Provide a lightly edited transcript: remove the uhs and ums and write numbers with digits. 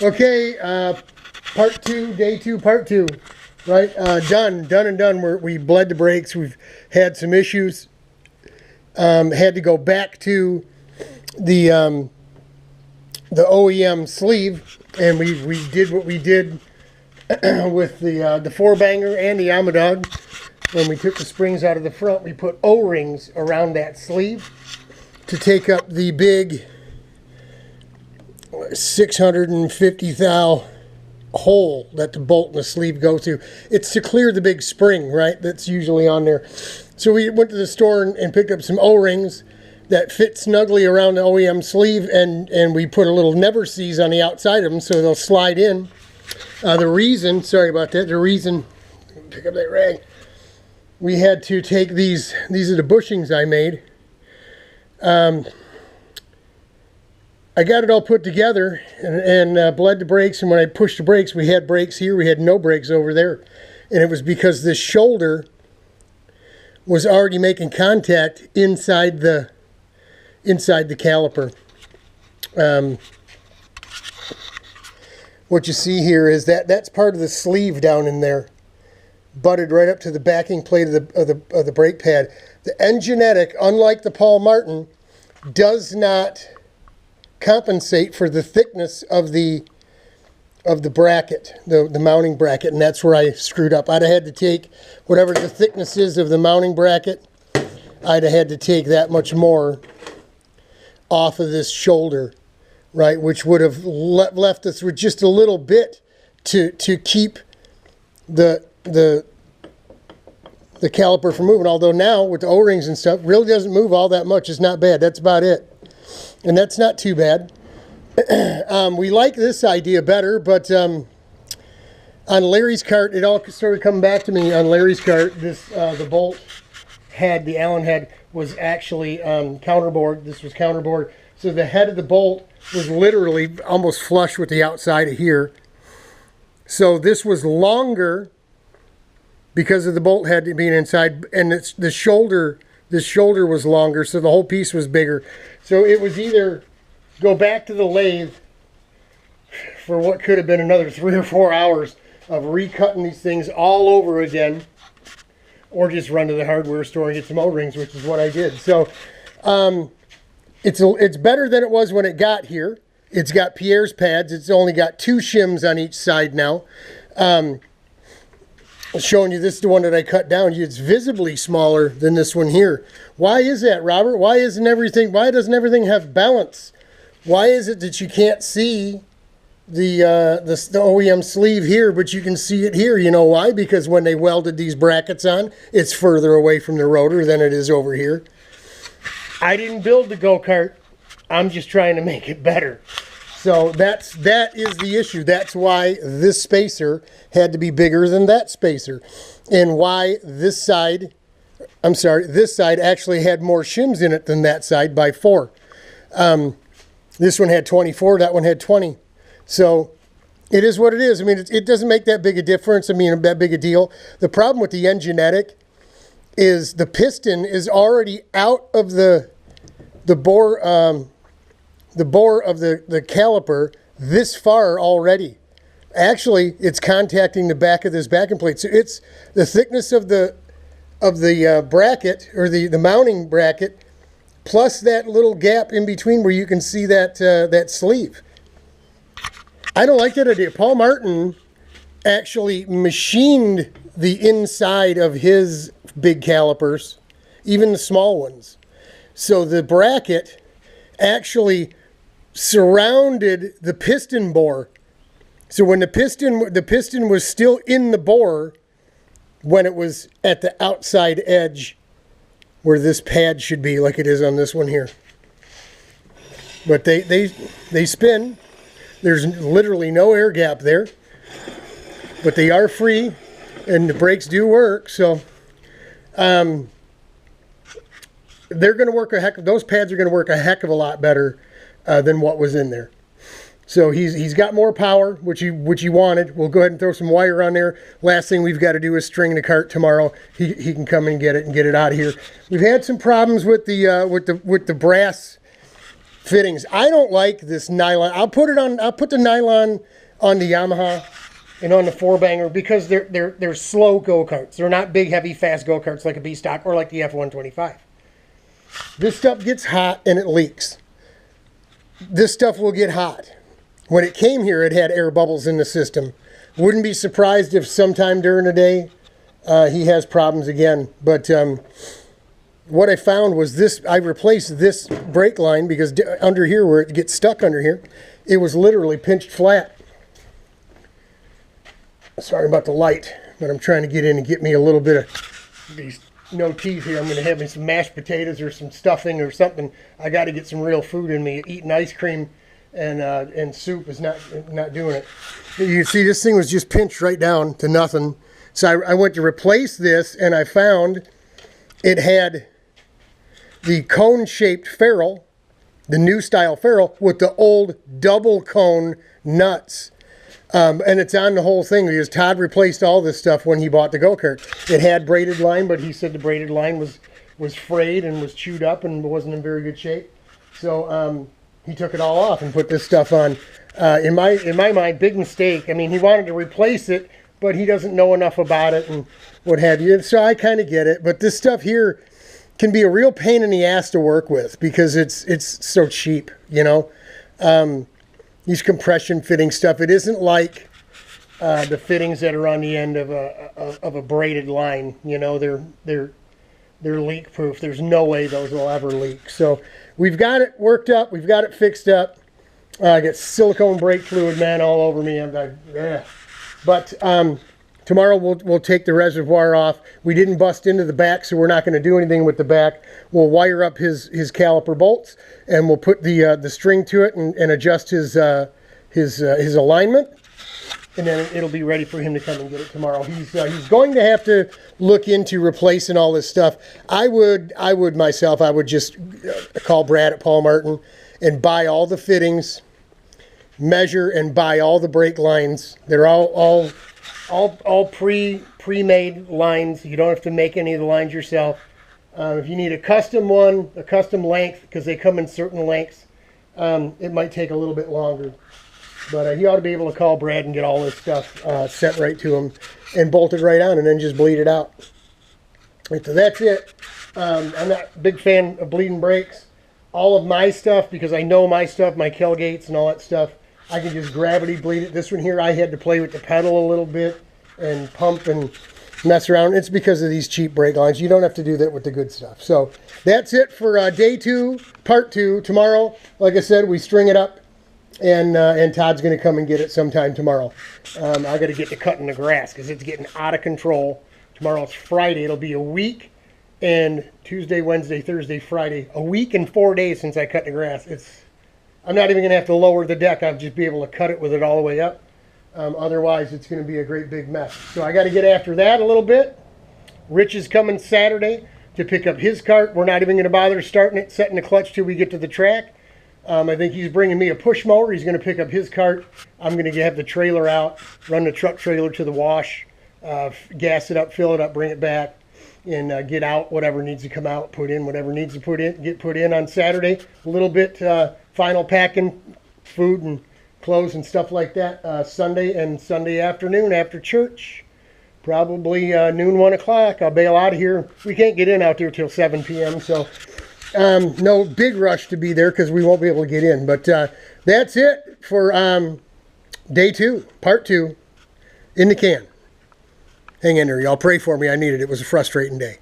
Okay, part two, day two, part two. Right, done and done. We bled the brakes. We've had some issues. Had to go back to the OEM sleeve, and we did what we did with the four banger and the Amadog. When we took the springs out of the front, we put O-rings around that sleeve to take up the big 650 thou hole that the bolt and the sleeve go through. It's to clear the big spring, right? That's usually on there. So we went to the store and picked up some O-rings that fit snugly around the OEM sleeve, and we put a little never seize on the outside of them so they'll slide in. The reason, sorry about that, pick up that rag. We had to take these are the bushings I made. I got it all put together and bled the brakes, and when I pushed the brakes, we had brakes here, we had no brakes over there. And it was because this shoulder was already making contact inside the caliper. What you see here is that's part of the sleeve down in there, butted right up to the backing plate of the brake pad. The Enginetic, unlike the Paul Martin, does not compensate for the thickness of the bracket, the mounting bracket, and that's where I screwed up. I'd have had to take whatever the thickness is of the mounting bracket. I'd have had to take that much more off of this shoulder, right, which would have left us with just a little bit to keep the caliper from moving. Although now with the O-rings and stuff, really doesn't move all that much. It's not bad. That's about it. And that's not too bad. We like this idea better, but on Larry's cart, it all started coming back to me. On Larry's cart, the bolt head, the Allen head, was actually counterbored. This was counterbored. So the head of the bolt was literally almost flush with the outside of here. So this was longer because of the bolt head being inside, and the shoulder was longer, so the whole piece was bigger. So it was either go back to the lathe for what could have been another 3 or 4 hours of recutting these things all over again, or just run to the hardware store and get some O-rings, which is what I did. So it's better than it was when it got here. It's got Pierre's pads. It's only got 2 shims on each side now. Showing you this is the one that I cut down. It's visibly smaller than this one here. Why is that, Robert? Why doesn't everything have balance? Why is it that you can't see the OEM sleeve here, but you can see it here? You know why? Because when they welded these brackets on, it's further away from the rotor than it is over here. I didn't build the go-kart. I'm just trying to make it better. So that is the issue. That's why this spacer had to be bigger than that spacer, and why this side actually had more shims in it than that side by 4. This one had 24, that one had 20. So it is what it is. I mean, it doesn't make that big a difference. I mean, that big a deal. The problem with the Enginetic is the piston is already out of the bore of the caliper this far already. Actually, it's contacting the back of this backing plate. So it's the thickness of the bracket, or the mounting bracket, plus that little gap in between where you can see that sleeve. I don't like that idea. Paul Martin actually machined the inside of his big calipers, even the small ones. So the bracket actually surrounded the piston bore. So when the piston was still in the bore, when it was at the outside edge where this pad should be, like it is on this one here. But they spin. There's literally no air gap there, but they are free, and the brakes do work. So they're going to work those pads are going to work a heck of a lot better than what was in there. So he's got more power, which he wanted. We'll go ahead and throw some wire on there. Last thing we've got to do is string the cart tomorrow. He can come and get it out of here. We've had some problems with the brass fittings. I don't like this nylon. I'll put the nylon on the Yamaha and on the 4-banger because they're slow go-karts. They're not big, heavy, fast go-karts like a B-stock or like the F-125. This stuff gets hot and it leaks. This stuff will get hot. When it came here, it had air bubbles in the system. Wouldn't be surprised if sometime during the day he has problems again. But what I found was this. I replaced this brake line because under here, where it gets stuck under here, it was literally pinched flat. Sorry about the light, but I'm trying to get in and get me a little bit of these no teas here. I'm going to have me some mashed potatoes or some stuffing or something. I got to get some real food in me. Eating ice cream and soup is not doing it. You can see this thing was just pinched right down to nothing. So I went to replace this, and I found it had the cone-shaped ferrule, the new style ferrule, with the old double cone nuts. And it's on the whole thing because Todd replaced all this stuff when he bought the go-kart. It had braided line, but he said the braided line was frayed and was chewed up and wasn't in very good shape. So he took it all off and put this stuff on. In my mind, big mistake. I mean, he wanted to replace it, but he doesn't know enough about it and what have you. So I kind of get it. But this stuff here can be a real pain in the ass to work with because it's so cheap, you know. These compression fitting stuff, it isn't like the fittings that are on the end of a braided line. You know, they're leak proof. There's no way those will ever leak. So we've got it worked up. We've got it fixed up. I got silicone brake fluid, man, all over me. But tomorrow we'll take the reservoir off. We didn't bust into the back, so we're not going to do anything with the back. We'll wire up his caliper bolts, and we'll put the string to it and adjust his alignment, and then it'll be ready for him to come and get it tomorrow. He's going to have to look into replacing all this stuff. I would just call Brad at Paul Martin and buy all the fittings, measure and buy all the brake lines. They're all pre-made lines. You don't have to make any of the lines yourself. If you need a custom one, a custom length, because they come in certain lengths, it might take a little bit longer. But he ought to be able to call Brad and get all this stuff sent right to him and bolt it right on and then just bleed it out. And so that's it. I'm not a big fan of bleeding brakes. All of my stuff, because I know my stuff, my tailgates and all that stuff, I can just gravity bleed it. This one here, I had to play with the pedal a little bit and pump and mess around. It's because of these cheap brake lines. You don't have to do that with the good stuff. So that's it for day 2, part 2. Tomorrow, like I said, we string it up, and Todd's going to come and get it sometime tomorrow. I got to get to cutting the grass because it's getting out of control. Tomorrow's Friday. It'll be a week and Tuesday, Wednesday, Thursday, Friday. A week and 4 days since I cut the grass. I'm not even going to have to lower the deck. I'll just be able to cut it with it all the way up. Otherwise, it's going to be a great big mess. So I got to get after that a little bit. Rich is coming Saturday to pick up his cart. We're not even going to bother starting it, setting the clutch till we get to the track. I think he's bringing me a push mower. He's going to pick up his cart. I'm going to have the trailer out, run the truck trailer to the wash, gas it up, fill it up, bring it back, and get out whatever needs to come out, put in whatever needs to get put in on Saturday. A little bit final packing, food and clothes and stuff like that. Sunday and Sunday afternoon after church, probably noon, 1 o'clock. I'll bail out of here. We can't get in out there till 7 p.m. So no big rush to be there because we won't be able to get in. But that's it for day 2, part 2, in the can. Hang in there, y'all. Pray for me. I need it. It was a frustrating day.